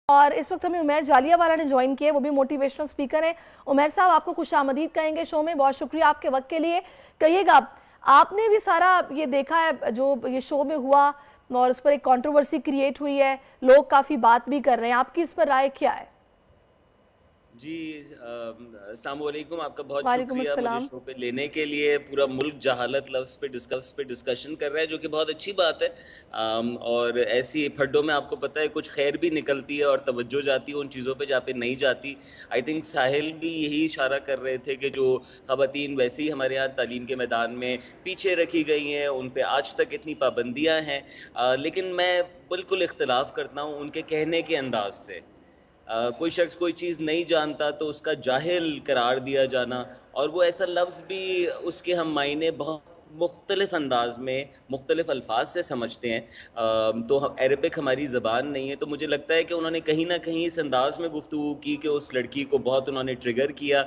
اور اس وقت ہمیں عمیر جالیہ والا نے جوائن کیا ہے، وہ بھی موٹیویشنل سپیکر ہیں۔ عمیر صاحب آپ کو خوش آمدید کہیں گے شو میں، بہت شکریہ آپ کے وقت کے لیے۔ کہیے گا آپ نے بھی سارا یہ دیکھا ہے جو یہ شو میں ہوا اور اس پر ایک کنٹروورسی کریٹ ہوئی ہے، لوگ کافی بات بھی کر رہے ہیں، آپ کی اس پر رائے کیا ہے؟ جی السلام علیکم، آپ کا بہت وعلیکم شکریہ مجھے السلام۔ شو پہ لینے کے لیے۔ پورا ملک جہالت لفظ پہ ڈسکشن کر رہا ہے، جو کہ بہت اچھی بات ہے۔ اور ایسی پھڈوں میں آپ کو پتہ ہے کچھ خیر بھی نکلتی ہے اور توجہ جاتی ہے ان چیزوں پہ جہاں پہ نہیں جاتی۔ آئی تھنک ساحل بھی یہی اشارہ کر رہے تھے کہ جو خواتین ویسے ہی ہمارے یہاں تعلیم کے میدان میں پیچھے رکھی گئی ہیں، ان پہ آج تک اتنی پابندیاں ہیں، لیکن میں بالکل اختلاف کرتا ہوں ان کے کہنے کے انداز سے۔ کوئی شخص کوئی چیز نہیں جانتا تو اس کا جاہل قرار دیا جانا، اور وہ ایسا لفظ بھی اس کے ہم معنی بہت مختلف انداز میں مختلف الفاظ سے سمجھتے ہیں۔ تو عربک ہماری زبان نہیں ہے، تو مجھے لگتا ہے کہ انہوں نے کہیں نہ کہیں اس انداز میں گفتگو کی کہ اس لڑکی کو بہت انہوں نے ٹریگر کیا۔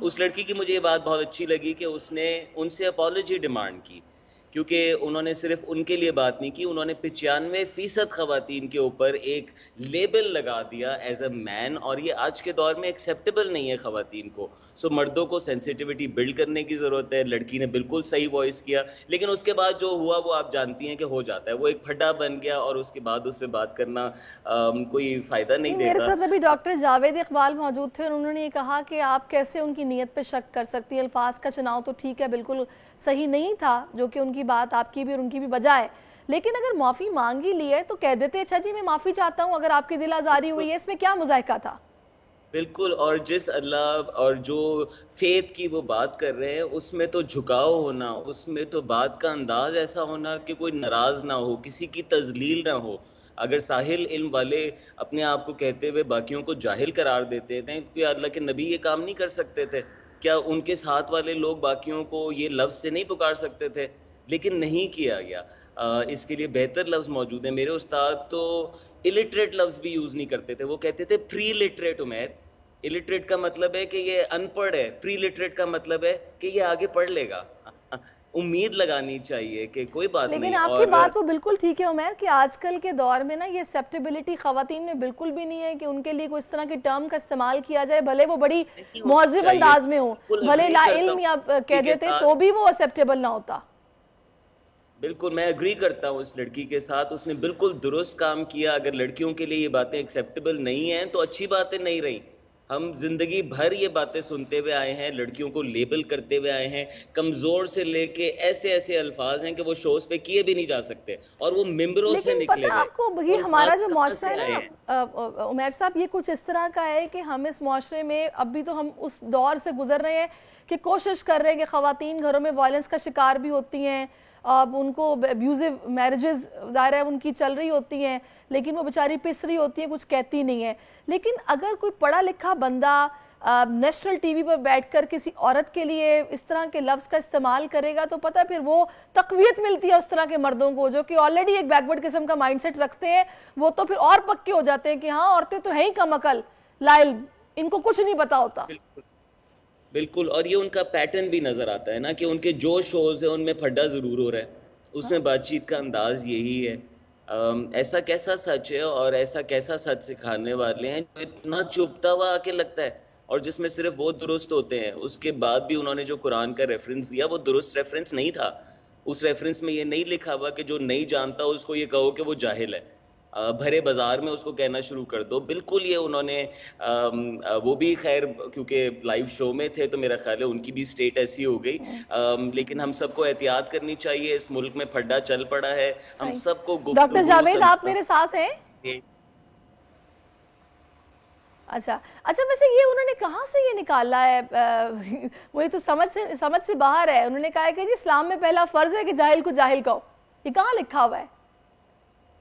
اس لڑکی کی مجھے یہ بات بہت اچھی لگی کہ اس نے ان سے اپالوجی ڈیمانڈ کی، کیونکہ انہوں نے صرف ان کے لیے بات نہیں کی، انہوں نے 95% خواتین کے اوپر ایک لیبل لگا دیا ایز اے مین، اور یہ آج کے دور میں ایکسیپٹیبل نہیں ہے خواتین کو۔ سو مردوں کو سینسیٹیوٹی بلڈ کرنے کی ضرورت ہے۔ لڑکی نے بالکل صحیح وائس کیا، لیکن اس کے بعد جو ہوا وہ آپ جانتی ہیں کہ ہو جاتا ہے، وہ ایک پھڈا بن گیا، اور اس کے بعد اس پہ بات کرنا کوئی فائدہ نہیں میرے دیتا۔ ساتھ ابھی ڈاکٹر جاوید اقبال موجود تھے، انہوں نے یہ کہا کہ آپ کیسے ان کی نیت پہ شک کر سکتی ہیں، الفاظ کا چناؤ تو ٹھیک ہے بالکل صحیح نہیں تھا، جو کہ ان کی بات آپ کی بھی اور ان کی بھی بجا ہے، لیکن اگر معافی مانگی لی ہے تو کہہ دیتے اچھا جی میں معافی چاہتا ہوں، اگر آپ کی دل آزاری ہوئی ہے، اس میں کیا مذائقہ تھا؟ بالکل، اور جس اللہ اور جو فیتھ کی وہ بات کر رہے ہیں اس میں تو جھکاؤ ہونا، اس میں تو بات کا انداز ایسا ہونا کہ کوئی ناراض نہ ہو، کسی کی تذلیل نہ ہو۔ اگر ساحل علم والے اپنے آپ کو کہتے ہوئے باقیوں کو جاہل قرار دیتے تھے، کیا اللہ کے نبی یہ کام نہیں کر سکتے تھے؟ کیا ان کے ساتھ والے لوگ باقیوں کو یہ لفظ سے نہیں پکار سکتے تھے؟ لیکن نہیں کیا گیا۔ اس کے لیے بہتر لفظ موجود ہیں۔ میرے استاد تو الٹریٹ لفظ بھی یوز نہیں کرتے تھے، وہ کہتے تھے پری لٹریٹ۔ عمیر، الٹریٹ کا مطلب ہے کہ یہ ان پڑھ ہے، پری لٹریٹ کا مطلب ہے کہ یہ آگے پڑھ لے گا۔ امید لگانی چاہیے کہ کوئی بات لیکن نہیں۔ آپ کی بات وہ بالکل ٹھیک ہے عمیر، کہ آج کل کے دور میں نا یہ ایکسیپٹیبلٹی خواتین میں بالکل بھی نہیں ہے کہ ان کے لیے کوئی اس طرح کی ٹرم کا استعمال کیا جائے، بھلے وہ بڑی مہذب انداز میں ہوں، بھلے لا علم یا کہہ دیتے تو بھی وہ ایکسیپٹیبل نہ ہوتا۔ بالکل میں اگری کرتا ہوں اس لڑکی کے ساتھ، اس نے بالکل درست کام کیا۔ اگر لڑکیوں کے لیے یہ باتیں ایکسیپٹیبل نہیں ہیں تو اچھی باتیں نہیں رہیں۔ ہم زندگی بھر یہ باتیں سنتے ہوئے آئے ہیں، لڑکیوں کو لیبل کرتے ہوئے آئے ہیں، کمزور سے لے کے ایسے ایسے الفاظ ہیں کہ وہ شوز پہ کیے بھی نہیں جا سکتے، اور وہ ممبروں سے لیکن نکلے پتہ ہوئے۔ آپ کو یہ ہمارا جو معاشرہ ہے نا عمیر صاحب، یہ کچھ اس طرح کا ہے کہ ہم اس معاشرے میں اب بھی تو ہم اس دور سے گزر رہے ہیں کہ کوشش کر رہے ہیں کہ خواتین گھروں میں وائلنس کا شکار بھی ہوتی ہیں، ان کو ابیوزو میرجز ظاہر ہے ان کی چل رہی ہوتی ہیں، لیکن وہ بیچاری پس رہی ہوتی ہے، کچھ کہتی نہیں ہے۔ لیکن اگر کوئی پڑھا لکھا بندہ نیشنل ٹی وی پر بیٹھ کر کسی عورت کے لیے اس طرح کے لفظ کا استعمال کرے گا تو پتہ پھر وہ تقویت ملتی ہے اس طرح کے مردوں کو جو کہ آلریڈی ایک بیک ورڈ قسم کا مائنڈ سیٹ رکھتے ہیں، وہ تو پھر اور پکے ہو جاتے ہیں کہ ہاں عورتیں تو ہیں ہی کم عقل، لا علم، ان کو کچھ نہیں پتا ہوتا۔ بالکل، اور یہ ان کا پیٹرن بھی نظر آتا ہے نا کہ ان کے جو شوز ہیں ان میں پھڈا ضرور ہو رہا ہے، اس میں بات چیت کا انداز یہی ہے۔ ایسا کیسا سچ ہے اور ایسا کیسا سچ سکھانے والے ہیں جو اتنا چپتا ہوا آ کے لگتا ہے، اور جس میں صرف وہ درست ہوتے ہیں۔ اس کے بعد بھی انہوں نے جو قرآن کا ریفرنس دیا وہ درست ریفرنس نہیں تھا۔ اس ریفرنس میں یہ نہیں لکھا ہوا کہ جو نہیں جانتا اس کو یہ کہو کہ وہ جاہل ہے، بھرے بازار میں اس کو کہنا شروع کر دو۔ بالکل یہ انہوں نے وہ بھی خیر کیونکہ لائیو شو میں تھے تو میرا خیال ہے ان کی بھی سٹیٹ ایسی ہو گئی، لیکن ہم سب کو احتیاط کرنی چاہیے۔ اس ملک میں پھڈا چل پڑا ہے، ہم سب کو گفتگو۔ ڈاکٹر جاوید آپ میرے ساتھ ہیں؟ اچھا ویسے یہ انہوں نے کہاں سے یہ نکالا ہے؟ مجھے تو سمجھ سے باہر ہے۔ انہوں نے کہا ہے کہ جی اسلام میں پہلا فرض ہے کہ جاہل کو جاہل کہو، یہ کہاں لکھا ہوا ہے؟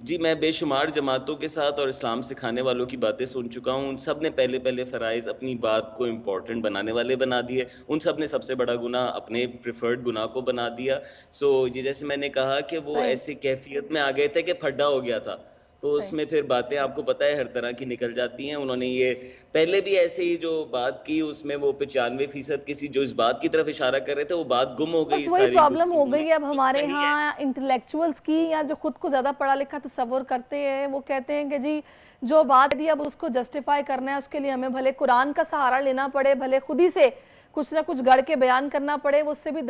جی میں بے شمار جماعتوں کے ساتھ اور اسلام سکھانے والوں کی باتیں سن چکا ہوں، ان سب نے پہلے فرائض اپنی بات کو امپورٹنٹ بنانے والے بنا دیے، ان سب نے سب سے بڑا گناہ اپنے پریفرڈ گناہ کو بنا دیا۔ سو یہ جیسے میں نے کہا کہ وہ ایسی کیفیت میں آ گئے تھے کہ پھڈا ہو گیا تھا، تو اس میں پھر باتیں آپ کو پتہ ہے ہر طرح کی نکل جاتی ہیں. انہوں نے یہ پہلے بھی ایسے ہی جو بات کی اس میں وہ 95% کسی جو اس بات کی طرف اشارہ کر رہے تھے وہ بات گم ہو گئی. بس وہی پرابلم ہو گئی اب ہمارے ہاں انٹلیکچوئلز کی, یا جو خود کو زیادہ پڑھا لکھا تصور کرتے ہیں, وہ کہتے ہیں کہ جی جو بات دی اب اس کو جسٹیفائی کرنا ہے, اس کے لیے ہمیں بھلے قرآن کا سہارا لینا پڑے, بھلے خود ہی سے کچھ نہ کچھ گڑھ کے بیان کرنا پڑے, وہ اس سے بھی